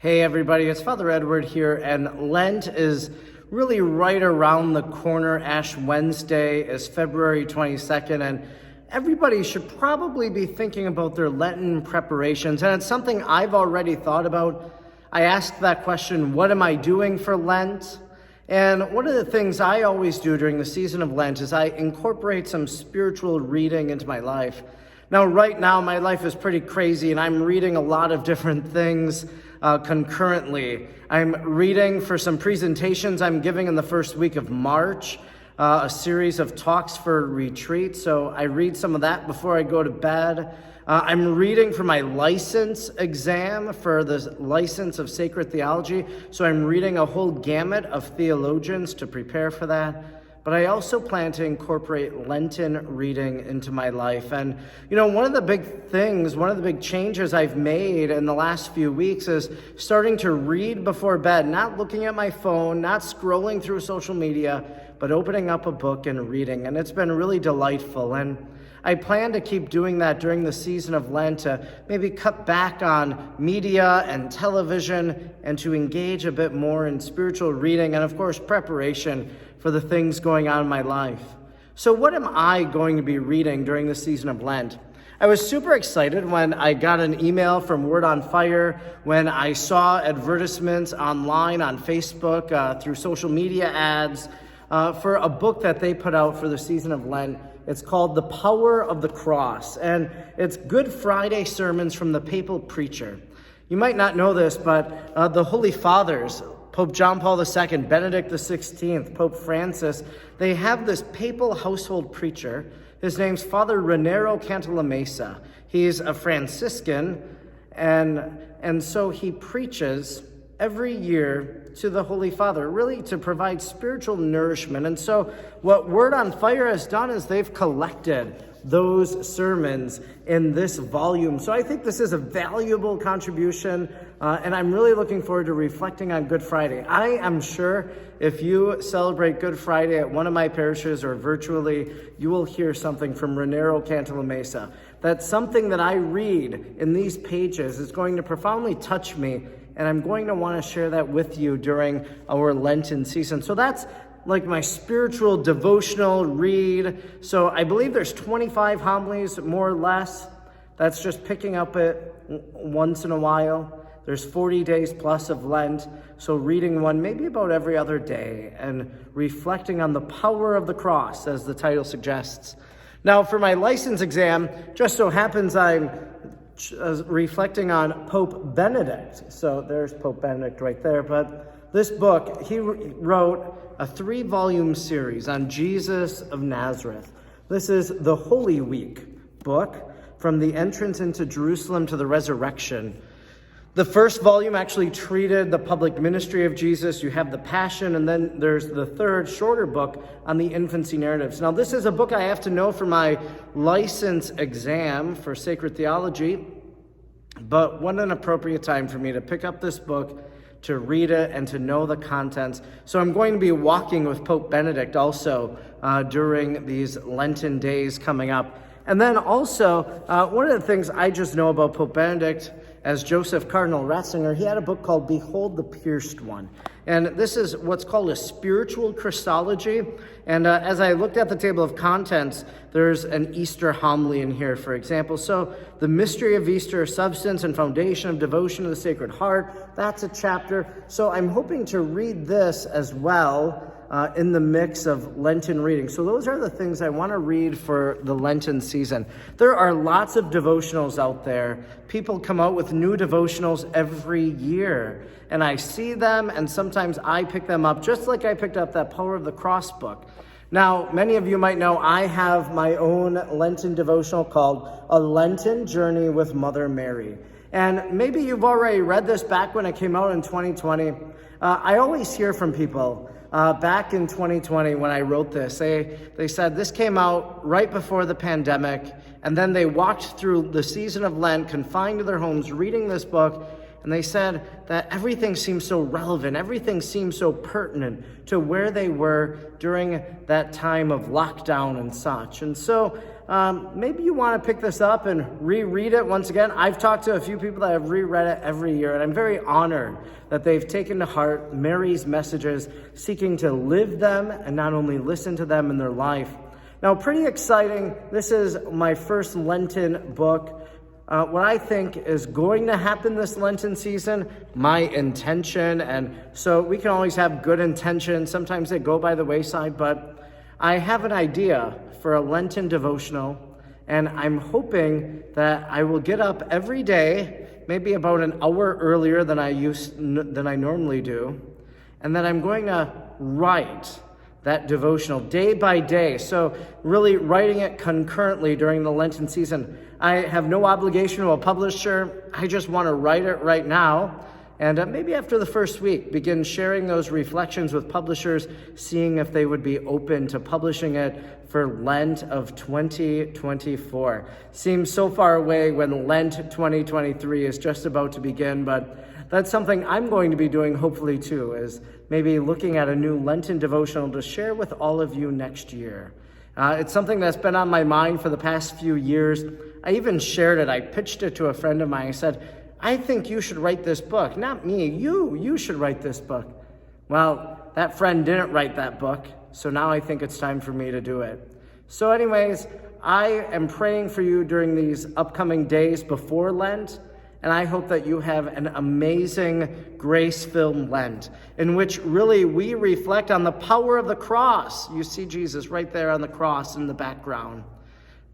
Hey everybody, it's Father Edward here, and Lent is really right around the corner. Ash Wednesday is February 22nd, and everybody should probably be thinking about their Lenten preparations, and it's something I've already thought about. I asked that question, what am I doing for Lent? And one of the things I always do during the season of Lent is I incorporate some spiritual reading into my life. Now, right now, my life is pretty crazy, and I'm reading a lot of different things concurrently. I'm reading for some presentations I'm giving in the first week of March, a series of talks for retreat. So I read some of that before I go to bed. I'm reading for my license exam for the license of sacred theology. So I'm reading a whole gamut of theologians to prepare for that. But I also plan to incorporate Lenten reading into my life. And, one of the big changes I've made in the last few weeks is starting to read before bed, not looking at my phone, not scrolling through social media, but opening up a book and reading. And it's been really delightful. And I plan to keep doing that during the season of Lent, to maybe cut back on media and television and to engage a bit more in spiritual reading and, of course, preparation for the things going on in my life. So what am I going to be reading during the season of Lent? I was super excited when I got an email from Word on Fire, when I saw advertisements online on Facebook, through social media ads, for a book that they put out for the season of Lent. It's called The Power of the Cross, and it's Good Friday sermons from the papal preacher. You might not know this, but the Holy Fathers, Pope John Paul II, Benedict XVI, Pope Francis, they have this papal household preacher. His name's Father Raniero Cantalamessa. He's a Franciscan, and so he preaches every year to the Holy Father, really to provide spiritual nourishment. And so what Word on Fire has done is they've collected those sermons in this volume. So I think this is a valuable contribution, and I'm really looking forward to reflecting on Good Friday. I am sure if you celebrate Good Friday at one of my parishes or virtually, you will hear something from Raniero Cantalamessa. That something that I read in these pages is going to profoundly touch me, and I'm going to want to share that with you during our Lenten season. So that's like my spiritual devotional read. So I believe there's 25 homilies, more or less. That's just picking up it once in a while. There's 40 days plus of Lent. So reading one maybe about every other day and reflecting on the power of the cross, as the title suggests. Now for my license exam, just so happens I'm reflecting on Pope Benedict. So there's Pope Benedict right there. But this book, he wrote a 3-volume series on Jesus of Nazareth. This is the Holy Week book, from the entrance into Jerusalem to the resurrection. The first volume actually treated the public ministry of Jesus. You have the Passion, and then there's the third, shorter book on the infancy narratives. Now, this is a book I have to know for my license exam for sacred theology, but what an appropriate time for me to pick up this book, to read it, and to know the contents. So I'm going to be walking with Pope Benedict also during these Lenten days coming up. And then also, one of the things I just know about Pope Benedict, as Joseph Cardinal Ratzinger, he had a book called Behold the Pierced One. And this is what's called a spiritual Christology. And as I looked at the table of contents, there's an Easter homily in here, for example. So the mystery of Easter, substance and foundation of devotion to the Sacred Heart, that's a chapter. So I'm hoping to read this as well in the mix of Lenten reading. So those are the things I want to read for the Lenten season. There are lots of devotionals out there. People come out with new devotionals every year, and I see them, and sometimes I pick them up, just like I picked up that Power of the Cross book. Now, many of you might know I have my own Lenten devotional called A Lenten Journey with Mother Mary. And maybe you've already read this back when it came out in 2020. I always hear from people back in 2020 when I wrote this. They said this came out right before the pandemic, and then they walked through the season of Lent, confined to their homes, reading this book, and they said that everything seems so relevant, everything seems so pertinent to where they were during that time of lockdown and such. And so maybe you want to pick this up and reread it once again. I've talked to a few people that have reread it every year, and I'm very honored that they've taken to heart Mary's messages, seeking to live them and not only listen to them in their life. Now, pretty exciting. This is my first Lenten book. What I think is going to happen this Lenten season, my intention, and so we can always have good intentions. Sometimes they go by the wayside, but I have an idea for a Lenten devotional, and I'm hoping that I will get up every day, maybe about an hour earlier than I normally do, and that I'm going to write that devotional day by day. So really writing it concurrently during the Lenten season. I have no obligation to a publisher. I just want to write it right now. And maybe after the first week, begin sharing those reflections with publishers, seeing if they would be open to publishing it for Lent of 2024. Seems so far away when Lent 2023 is just about to begin, but that's something I'm going to be doing hopefully too, is maybe looking at a new Lenten devotional to share with all of you next year. It's something that's been on my mind for the past few years. I even shared it. I pitched it to a friend of mine. I said, I think you should write this book. Not me, you should write this book. Well, that friend didn't write that book, so now I think it's time for me to do it. So anyways, I am praying for you during these upcoming days before Lent, and I hope that you have an amazing, grace-filled Lent, in which really we reflect on the power of the cross. You see Jesus right there on the cross in the background.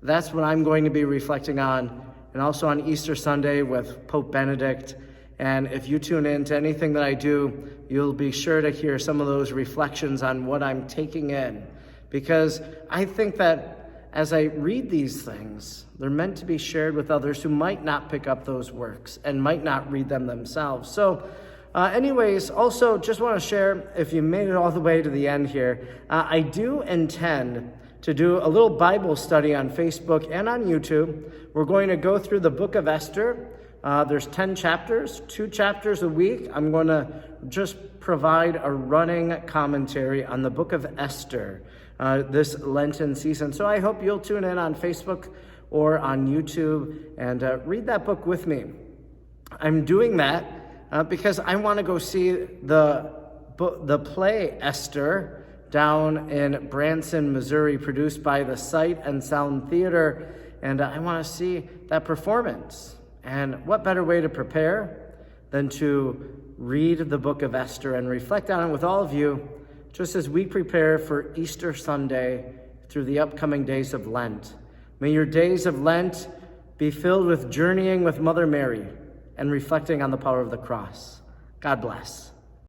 That's what I'm going to be reflecting on, and also on Easter Sunday with Pope Benedict. And if you tune in to anything that I do, you'll be sure to hear some of those reflections on what I'm taking in. Because I think that as I read these things, they're meant to be shared with others who might not pick up those works and might not read them themselves. So anyways, also just want to share, if you made it all the way to the end here, I do intend to do a little Bible study on Facebook and on YouTube. We're going to go through the book of Esther. There's 10 chapters, 2 chapters a week. I'm going to just provide a running commentary on the book of Esther this Lenten season. So I hope you'll tune in on Facebook or on YouTube and read that book with me. I'm doing that because I want to go see the play Esther down in Branson, Missouri, produced by the Sight and Sound Theater, and I want to see that performance. And what better way to prepare than to read the book of Esther and reflect on it with all of you, just as we prepare for Easter Sunday through the upcoming days of Lent. May your days of Lent be filled with journeying with Mother Mary and reflecting on the power of the cross. God bless.